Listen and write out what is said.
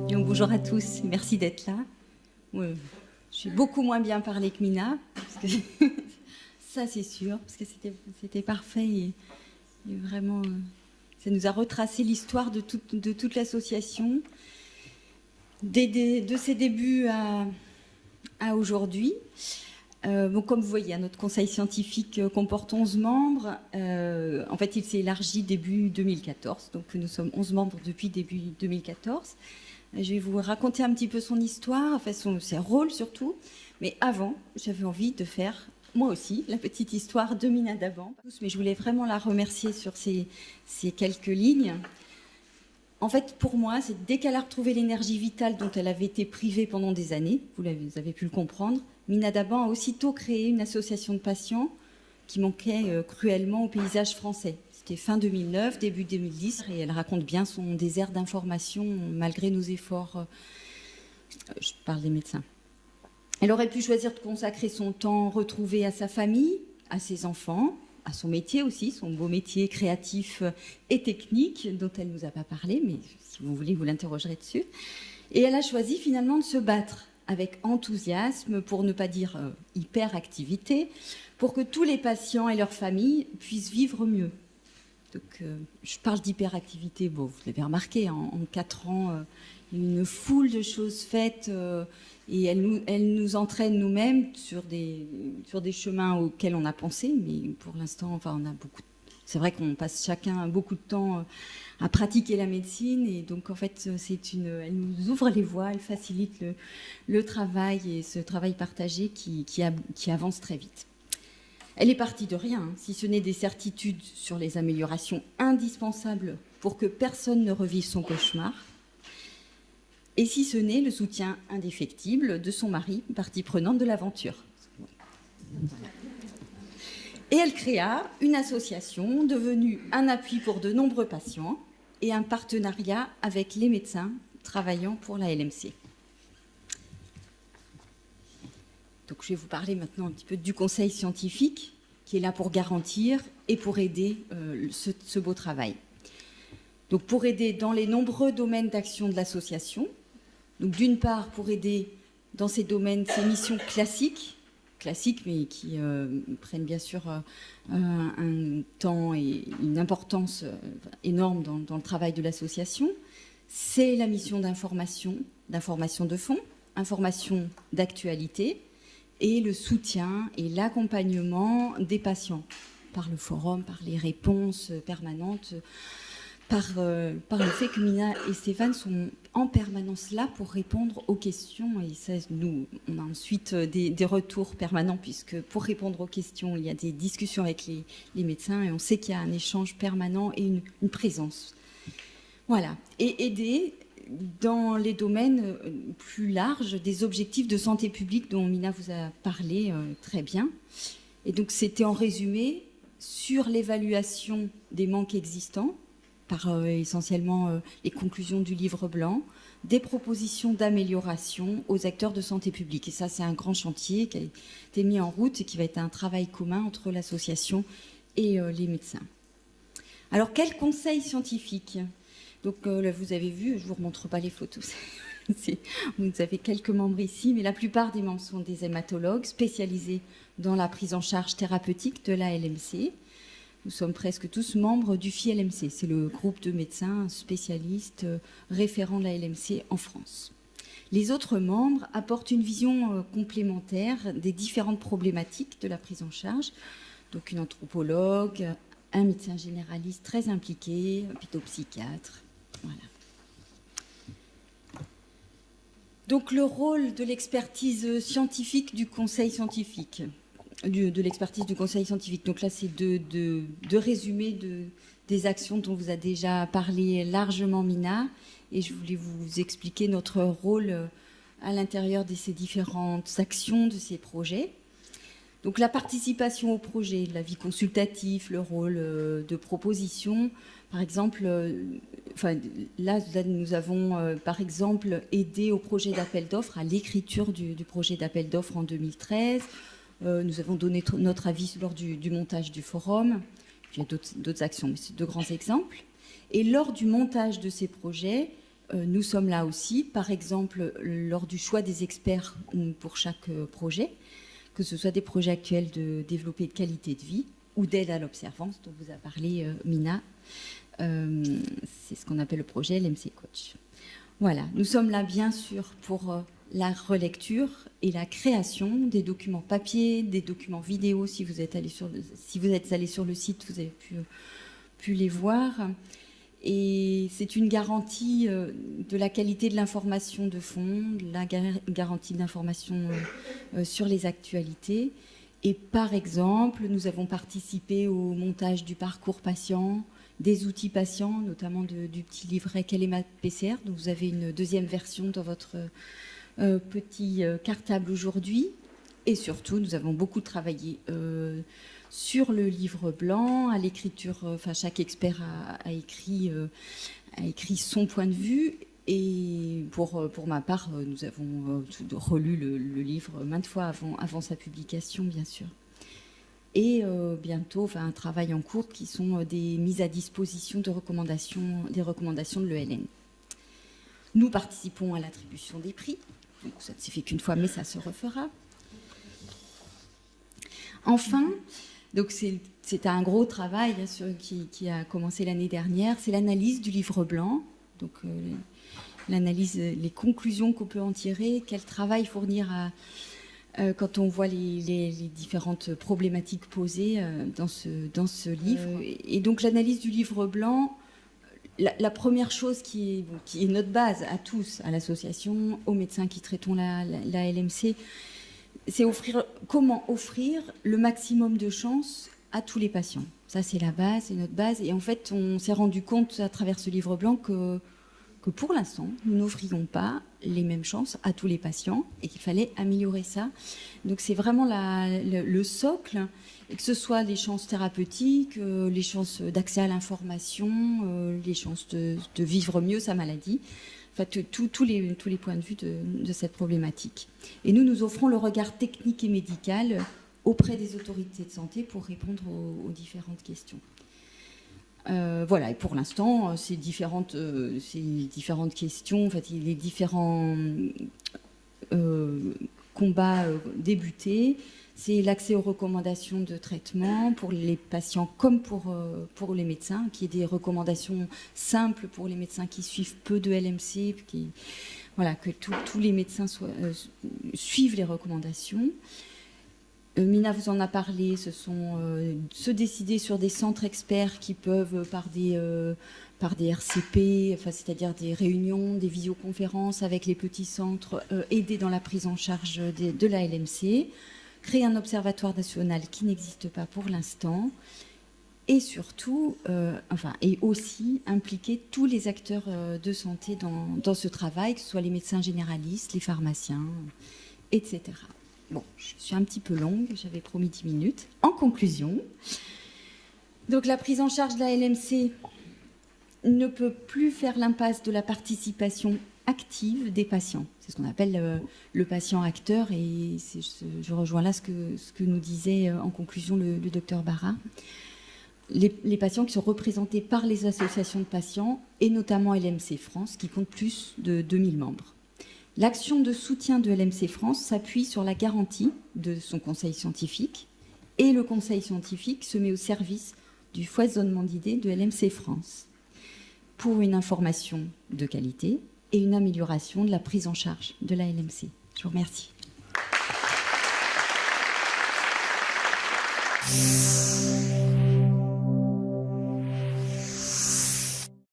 Donc, bonjour à tous, merci d'être là. Je suis beaucoup moins bien parlé que Mina, parce que ça c'est sûr, parce que c'était parfait et vraiment, ça nous a retracé l'histoire de toute l'association, de ses débuts à aujourd'hui. Bon, comme vous voyez, notre conseil scientifique comporte 11 membres. En fait, il s'est élargi début 2014, donc nous sommes 11 membres depuis début 2014. Je vais vous raconter un petit peu son histoire, enfin ses rôles surtout. Mais avant, j'avais envie de faire, moi aussi, la petite histoire de Mina Daban. Mais je voulais vraiment la remercier sur ces quelques lignes. En fait, pour moi, c'est dès qu'elle a retrouvé l'énergie vitale dont elle avait été privée pendant des années, vous avez pu le comprendre, Mina Daban a aussitôt créé une association de patients qui manquait cruellement au paysage français. C'était fin 2009, début 2010, et elle raconte bien son désert d'informations malgré nos efforts. Je parle des médecins. Elle aurait pu choisir de consacrer son temps retrouvé à sa famille, à ses enfants, à son métier aussi, son beau métier créatif et technique, dont elle ne nous a pas parlé, mais si vous voulez, vous l'interrogerez dessus. Et elle a choisi finalement de se battre avec enthousiasme, pour ne pas dire hyperactivité, pour que tous les patients et leurs familles puissent vivre mieux. Donc, je parle d'hyperactivité, bon, vous l'avez remarqué, en 4 ans, il y a une foule de choses faites et elle nous entraîne nous-mêmes sur des chemins auxquels on a pensé, mais pour l'instant, enfin, c'est vrai qu'on passe chacun beaucoup de temps à pratiquer la médecine et donc en fait, elle nous ouvre les voies, elle facilite le travail et ce travail partagé qui avance très vite. Elle est partie de rien, si ce n'est des certitudes sur les améliorations indispensables pour que personne ne revive son cauchemar, et si ce n'est le soutien indéfectible de son mari, partie prenante de l'aventure. Et elle créa une association devenue un appui pour de nombreux patients et un partenariat avec les médecins travaillant pour la LMC. Donc, je vais vous parler maintenant un petit peu du conseil scientifique qui est là pour garantir et pour aider ce beau travail. Donc, pour aider dans les nombreux domaines d'action de l'association. Donc, d'une part, pour aider dans ces domaines, ces missions classiques, mais qui prennent bien sûr un temps et une importance énorme dans le travail de l'association. C'est la mission d'information de fond, information d'actualité, et le soutien et l'accompagnement des patients par le forum, par les réponses permanentes, par le fait que Mina et Stéphane sont en permanence là pour répondre aux questions. Et ça, nous, on a ensuite des retours permanents, puisque pour répondre aux questions, il y a des discussions avec les médecins et on sait qu'il y a un échange permanent et une présence. Voilà. Et aider dans les domaines plus larges des objectifs de santé publique dont Mina vous a parlé très bien. Et donc, c'était en résumé sur l'évaluation des manques existants, par essentiellement les conclusions du livre blanc, des propositions d'amélioration aux acteurs de santé publique. Et ça, c'est un grand chantier qui a été mis en route et qui va être un travail commun entre l'association et les médecins. Alors, quel conseil scientifique ? Donc, là, vous avez vu, je ne vous remontre pas les photos. Vous avez quelques membres ici, mais la plupart des membres sont des hématologues spécialisés dans la prise en charge thérapeutique de la LMC. Nous sommes presque tous membres du FILMC. C'est le groupe de médecins spécialistes référents de la LMC en France. Les autres membres apportent une vision complémentaire des différentes problématiques de la prise en charge. Donc, une anthropologue, un médecin généraliste très impliqué, un pédopsychiatre. Voilà. Donc, le rôle de l'expertise scientifique du conseil scientifique, de l'expertise du conseil scientifique. Donc là, c'est de résumer des actions dont vous a déjà parlé largement Mina. Et je voulais vous expliquer notre rôle à l'intérieur de ces différentes actions, de ces projets. Donc la participation au projet, l'avis consultatif, le rôle de proposition. Par exemple, là, nous avons par exemple aidé au projet d'appel d'offres, à l'écriture du projet d'appel d'offres en 2013. Nous avons donné notre avis lors du montage du forum. Puis il y a d'autres actions, mais c'est 2 grands exemples. Et lors du montage de ces projets, nous sommes là aussi, par exemple, lors du choix des experts pour chaque projet, que ce soit des projets actuels de développer de qualité de vie ou d'aide à l'observance, dont vous a parlé Mina. C'est ce qu'on appelle le projet LMC Coach. Voilà, nous sommes là bien sûr pour la relecture et la création des documents papier, des documents vidéo. Si vous êtes allé sur le site, vous avez pu les voir. Et c'est une garantie de la qualité de l'information de fond, de la garantie de l'information sur les actualités. Et par exemple, nous avons participé au montage du parcours patient, des outils patients, notamment du petit livret Quel est ma PCR, dont vous avez une 2e version dans votre petit cartable aujourd'hui. Et surtout, nous avons beaucoup travaillé sur le livre blanc, à l'écriture, enfin chaque expert a écrit son point de vue. Et pour ma part, nous avons relu le livre maintes fois avant sa publication, bien sûr. Et bientôt, un travail en cours qui sont des mises à disposition des recommandations de l'ELN. Nous participons à l'attribution des prix. Donc, ça ne s'est fait qu'une fois, mais ça se refera. Enfin, donc c'est un gros travail qui a commencé l'année dernière. C'est l'analyse du livre blanc. Donc, l'analyse, les conclusions qu'on peut en tirer, quel travail fournir quand on voit les différentes problématiques posées dans ce livre. Et donc l'analyse du livre blanc, la première chose qui est notre base à tous, à l'association, aux médecins qui traitons la LMC, c'est comment offrir le maximum de chances à tous les patients. Ça, c'est la base, c'est notre base. Et en fait, on s'est rendu compte à travers ce livre blanc que pour l'instant, nous n'offrions pas les mêmes chances à tous les patients et qu'il fallait améliorer ça. Donc c'est vraiment le socle, et que ce soit les chances thérapeutiques, les chances d'accès à l'information, les chances de vivre mieux sa maladie, enfin tous les points de vue de cette problématique. Et nous offrons le regard technique et médical auprès des autorités de santé pour répondre aux différentes questions. Voilà, et pour l'instant, ces différentes questions, en fait, les différents combats débutés, c'est l'accès aux recommandations de traitement pour les patients comme pour les médecins, qui est des recommandations simples pour les médecins qui suivent peu de LMC, que tous les médecins suivent les recommandations. Mina vous en a parlé, ce sont se décider sur des centres experts qui peuvent, par des RCP, c'est-à-dire des réunions, des visioconférences avec les petits centres, aider dans la prise en charge de la LMC, créer un observatoire national qui n'existe pas pour l'instant, et surtout, et aussi impliquer tous les acteurs de santé dans ce travail, que ce soit les médecins généralistes, les pharmaciens, etc. Bon, je suis un petit peu longue, j'avais promis 10 minutes. En conclusion, donc la prise en charge de la LMC ne peut plus faire l'impasse de la participation active des patients. C'est ce qu'on appelle le patient acteur, et je rejoins là ce que nous disait en conclusion le docteur Barra. Les patients qui sont représentés par les associations de patients, et notamment LMC France, qui compte plus de 2000 membres. L'action de soutien de LMC France s'appuie sur la garantie de son conseil scientifique, et le conseil scientifique se met au service du foisonnement d'idées de LMC France pour une information de qualité et une amélioration de la prise en charge de la LMC. Je vous remercie.